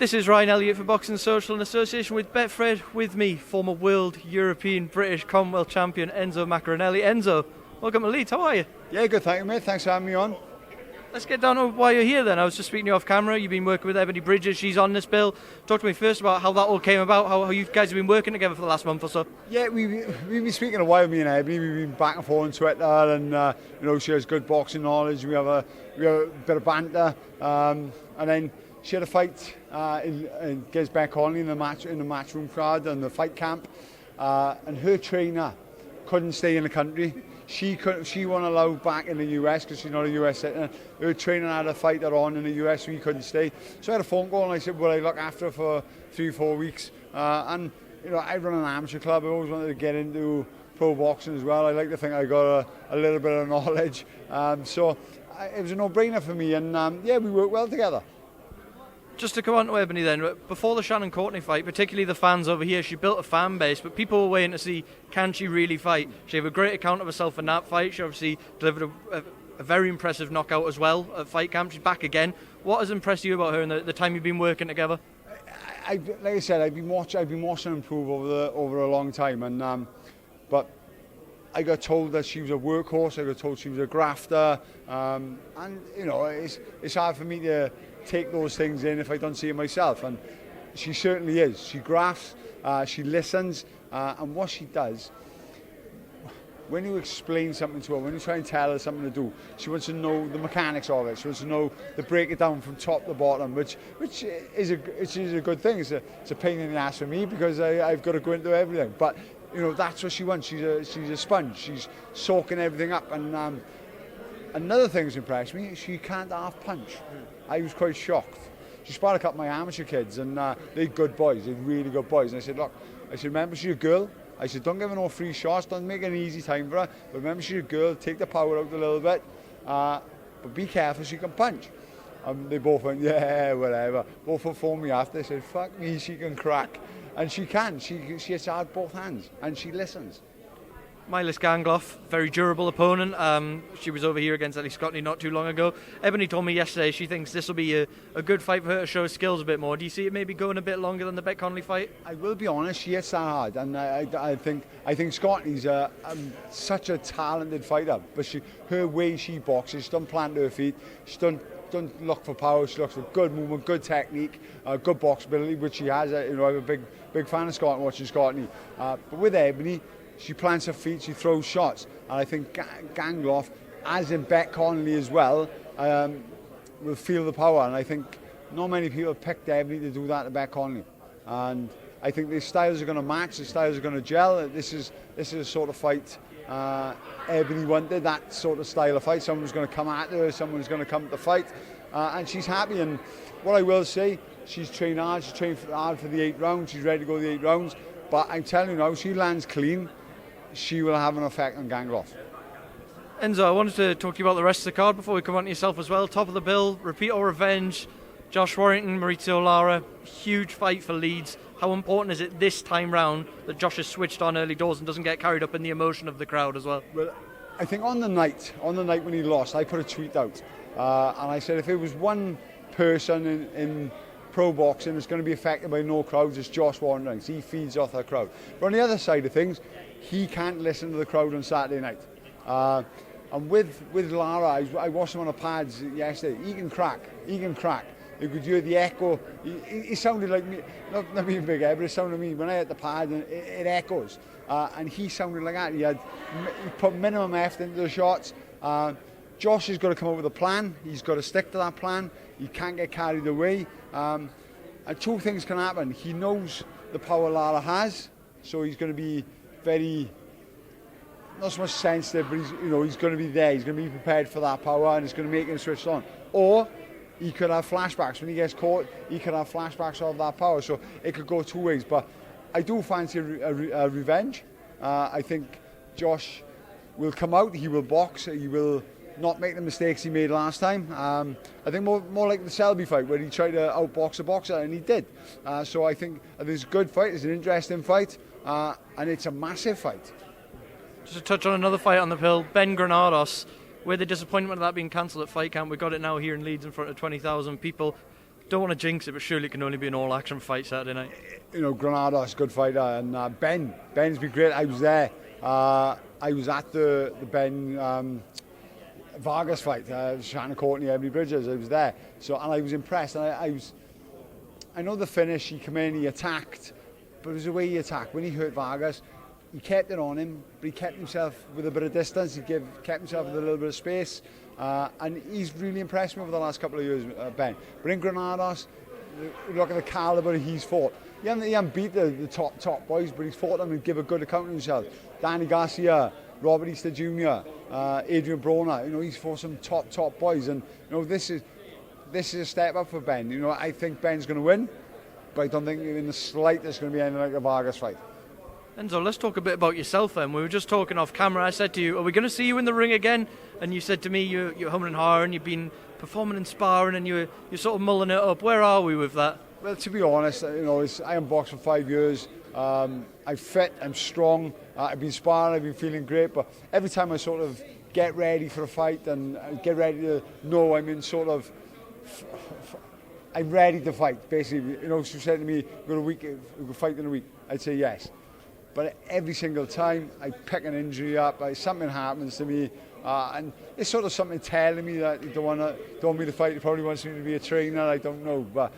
This is Ryan Elliott for Boxing Social in association with Betfred. With me, former world, European, British, Commonwealth champion Enzo Maccarinelli. Enzo, welcome to Leeds. How are you? Yeah, good, thank you, mate. Thanks for having me on. Let's get down to why you're here then. I was just speaking to you off camera. You've been working with Ebanie Bridges. She's on this bill. Talk to me first about how that all came about, how you guys have been working together for the last month or so. Yeah, we've been speaking a while, me and Ebanie. We've been back and forth on Twitter, and she has good boxing knowledge. We have a bit of banter, and then she had a fight against Beck Conley in the matchroom crowd and the fight camp, and her trainer couldn't stay in the country. She wasn't allowed back in the US because she's not a US citizen. Her trainer had a fighter on in the US, so he couldn't stay. So I had a phone call and I said, "Will I look after her for 3-4 weeks?" And I run an amateur club. I always wanted to get into pro boxing as well. I like to think I got a little bit of knowledge. So it was a no-brainer for me, and we work well together. Just to come on to Ebanie then, before the Shannon Courtney fight, particularly the fans over here, she built a fan base, but people were waiting to see, can she really fight? She gave a great account of herself in that fight. She obviously delivered a very impressive knockout as well at fight camp. She's back again. What has impressed you about her in the time you've been working together? Like I said, I've been watching her improve over a long time, and but I got told that she was a workhorse. I got told she was a grafter, and it's hard for me to take those things in if I don't see it myself, and she certainly is. She grafts, she listens, and what she does, when you explain something to her, when you try and tell her something to do, she wants to know the mechanics of it. She wants to know to break it down from top to bottom, which is a good thing. It's a pain in the ass for me because I've got to go into everything, but that's what she wants. She's a sponge. She's soaking everything up, and another thing that's impressed me, she can't half punch. I was quite shocked. She sparred a couple of my amateur kids, and they're good boys, they're really good boys. And I said, look, remember she's a girl. I said, don't give her no free shots, don't make it an easy time for her. But remember she's a girl, take the power out a little bit, but be careful, she can punch. They both went, yeah, whatever. Both phoned me after, they said, fuck me, she can crack. And she can, she hits hard both hands, and she listens. Mylis Gangloff, very durable opponent. She was over here against Ellie Scotty not too long ago. Ebanie told me yesterday she thinks this will be a good fight for her to show her skills a bit more. Do you see it maybe going a bit longer than the Beck Conley fight? I will be honest, she hits that hard, and I think Scotty's such a talented fighter, but her way she boxes, she doesn't plant her feet, she doesn't look for power, she looks for good movement, good technique, good box ability, which she has. I'm a big fan of Scotty, watching Scotty. But with Ebanie, she plants her feet, she throws shots, and I think Gangloff, as in Beck Conley as well, will feel the power, and I think not many people picked Ebanie to do that to Beck Conley, and I think the styles are going to match, the styles are going to gel. This is a sort of fight Ebanie wanted, that sort of style of fight. Someone's going to come at her, someone's going to come to fight, and she's happy. And what I will say, she's trained hard, she's trained hard for the 8 rounds, she's ready to go the 8 rounds, but I'm telling you now, she lands clean, she will have an effect on Gangloff. Enzo, I wanted to talk to you about the rest of the card before we come on to yourself as well. Top of the bill, repeat or revenge, Josh Warrington, Maurizio Lara, huge fight for Leeds. How important is it this time round that Josh has switched on early doors and doesn't get carried up in the emotion of the crowd as well? Well, I think on the night when he lost, I put a tweet out, and I said if it was one person in pro boxing that's going to be affected by no crowds, it's Josh Warrington. He feeds off that crowd. But on the other side of things, he can't listen to the crowd on Saturday night. And with Lara, I watched him on the pads yesterday. He can crack. You could hear the echo. He sounded like me, not being big head, but it sounded like me when I hit the pad, and it echoes. And he sounded like that. He put minimum effort into the shots. Josh has got to come up with a plan. He's got to stick to that plan. He can't get carried away. And two things can happen. He knows the power Lara has, so he's going to be very, not so much sensitive, but he's going to be there. He's going to be prepared for that power, and it's going to make him switch on. Or he could have flashbacks. When he gets caught, he could have flashbacks of that power. So it could go two ways. But I do fancy a revenge. I think Josh will come out. He will box. He will not make the mistakes he made last time. I think more like the Selby fight, where he tried to outbox a boxer, and he did. So I think it's a good fight. It's an interesting fight, and it's a massive fight. Just to touch on another fight on the pill, Ben Granados, where the disappointment of that being cancelled at fight camp, we got it now here in Leeds in front of 20,000 people. don't want to jinx it, but surely it can only be an all-action fight Saturday night. You know, Granados, good fighter, and Ben's been great. I was there. I was at the Ben Vargas fight, Shannon Courtney, Ebanie Bridges. I was there, and I was impressed. And I know the finish. He came in, he attacked, but it was the way he attacked. When he hurt Vargas, he kept it on him, but he kept himself with a bit of distance. He kept himself with a little bit of space, and he's really impressed me over the last couple of years, Ben. But in Granados, look at the calibre he's fought. He hasn't beat the top boys, but he's fought them and give a good account of himself. Danny Garcia, Robert Easter Jr., Adrian Broner. You know, he's fought some top boys, and you know this is a step up for Ben. You know, I think Ben's going to win, but I don't think in the slightest going to be anything like a Vargas fight. Enzo, let's talk a bit about yourself then. We were just talking off camera. I said to you, are we going to see you in the ring again? And you said to me, you're humming and hawing, you've been performing and sparring, and you're sort of mulling it up. Where are we with that? Well, to be honest, you know, I haven't boxed for 5 years. I'm fit, I'm strong. I've been sparring, I've been feeling great. But every time I sort of get ready for a fight and get ready to know I'm in sort of, I'm ready to fight. Basically, you know, she said to me, we could fight in a week. I'd say yes. But every single time I pick an injury up, something happens to me, and it's sort of something telling me that you don't want me to fight. He probably wants me to be a trainer. I don't know, but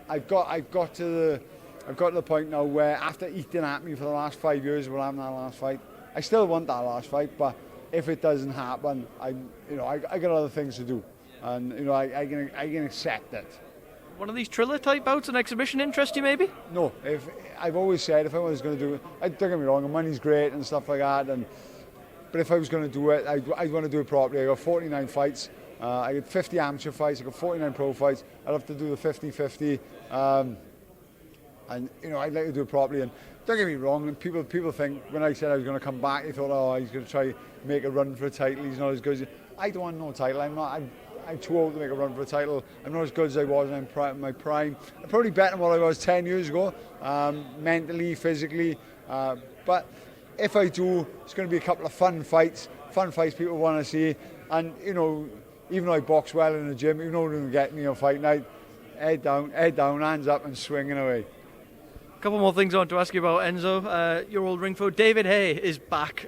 I've got to the point now where after eating at me for the last 5 years, when I'm that last fight, I still want that last fight. But if it doesn't happen, I got other things to do, and you know I can accept it. One of these Triller type bouts, an exhibition interest you maybe? No, I've always said if I was going to do it, don't get me wrong, the money's great and stuff like that, but if I was going to do it, I'd want to do it properly. I got 49 fights, I got 50 amateur fights, I got 49 pro fights. I'd have to do the 50-50, and you know I'd like to do it properly. And don't get me wrong, and people think when I said I was going to come back, they thought, oh, he's going to try make a run for a title. He's not as good as I don't want no title. I'm too old to make a run for a title. I'm not as good as I was in my prime. I'm probably better than what I was 10 years ago, mentally, physically. But if I do, it's going to be a couple of fun fights people want to see. And, you know, even though I box well in the gym, even though it doesn't get me on fight night, head down, hands up and swinging away. A couple more things I want to ask you about, Enzo. Your old ring foe, David Haye, is back.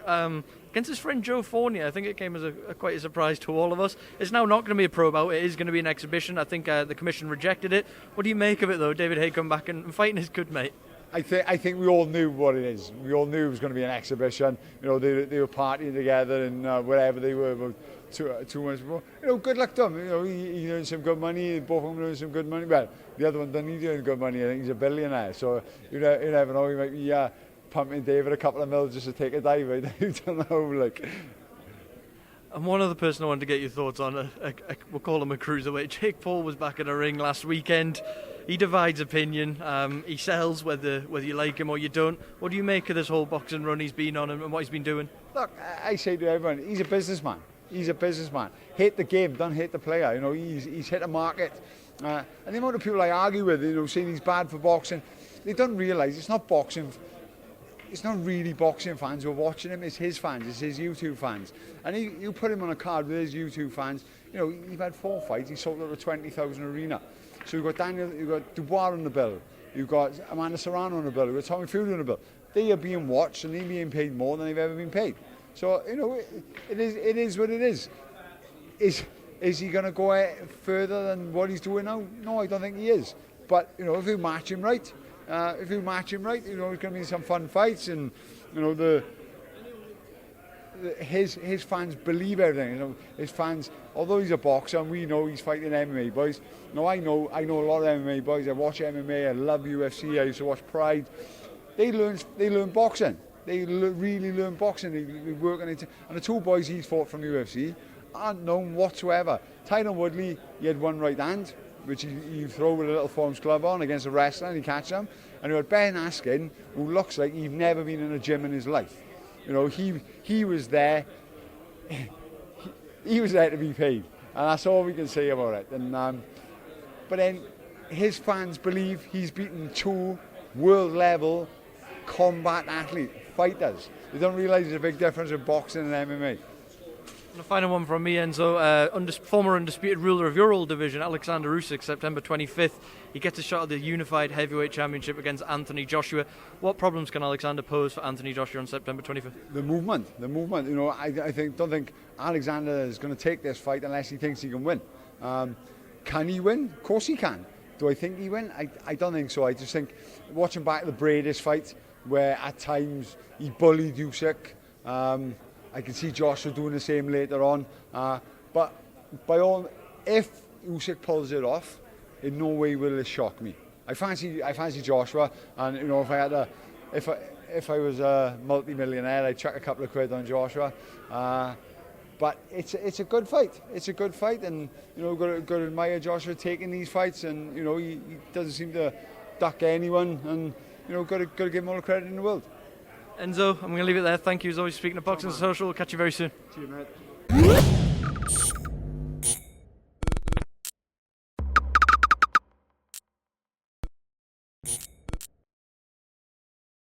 Against his friend Joe Fournier. I think it came as quite a surprise to all of us. It's now not going to be a pro bout, it is going to be an exhibition. I think the commission rejected it. What do you make of it though, David Haye come back and fighting his good mate? I think we all knew what it is. We all knew it was going to be an exhibition. You know, they were partying together and wherever they were about 2 months before. You know, good luck to him. You know, he earned some good money. Both of them earned some good money. Well, the other one doesn't need to earn good money. I think he's a billionaire. So you never know. He might be pumping David a couple of mils just to take a dive. I don't know, like. And one other person I wanted to get your thoughts on, we'll call him a cruiserweight. Jake Paul was back in a ring last weekend. He divides opinion. He sells whether you like him or you don't. What do you make of this whole boxing run he's been on and what he's been doing? Look, I say to everyone, he's a businessman. He's a businessman. Hate the game, don't hate the player. You know, he's hit a market. And the amount of people I argue with, you know, saying he's bad for boxing, they don't realise it's not boxing. It's not really boxing fans who are watching him, it's his fans, it's his YouTube fans. And you put him on a card with his YouTube fans, you know, you've had 4 fights, he sold out a 20,000 arena. So you've got Dubois on the bill, you've got Amanda Serrano on the bill, you've got Tommy Fury on the bill. They are being watched and they're being paid more than they've ever been paid. So, you know, it is what it is. Is he going to go further than what he's doing now? No, I don't think he is. But, you know, if you match him right, you know, there's going to be some fun fights, and you know his fans believe everything. You know, his fans, although he's a boxer, and we know he's fighting MMA boys. No, I know a lot of MMA boys. I watch MMA. I love UFC. I used to watch Pride. They learn boxing. They really learn boxing. They work on it. And the 2 boys he's fought from UFC aren't known whatsoever. Tyron Woodley, he had one right hand, which you throw with a little Forms glove on against a wrestler and he catches him. And you had Ben Askin, who looks like he'd never been in a gym in his life. You know, he was there. He was there to be paid, and that's all we can say about it. And but then his fans believe he's beaten 2 world-level combat fighters. They don't realise there's a big difference in boxing and MMA. And the final one from me, Enzo. Former undisputed ruler of your old division, Alexander Usyk, September 25th. He gets a shot at the unified heavyweight championship against Anthony Joshua. What problems can Alexander pose for Anthony Joshua on September 25th? The movement. You know, I don't think Alexander is going to take this fight unless he thinks he can win. Can he win? Of course he can. Do I think he win? I don't think so. I just think watching back the Bridges fight, where at times he bullied Usyk. I can see Joshua doing the same later on. But if Usyk pulls it off, in no way will it shock me. I fancy Joshua, and you know, if I was a multi-millionaire, I'd chuck a couple of quid on Joshua. But it's a good fight. It's a good fight, and you know, got to admire Joshua taking these fights, and you know, he doesn't seem to duck anyone, and you know, got to give him all the credit in the world. Enzo, I'm going to leave it there. Thank you as always for speaking to Boxing Social. We'll catch you very soon. See you, mate.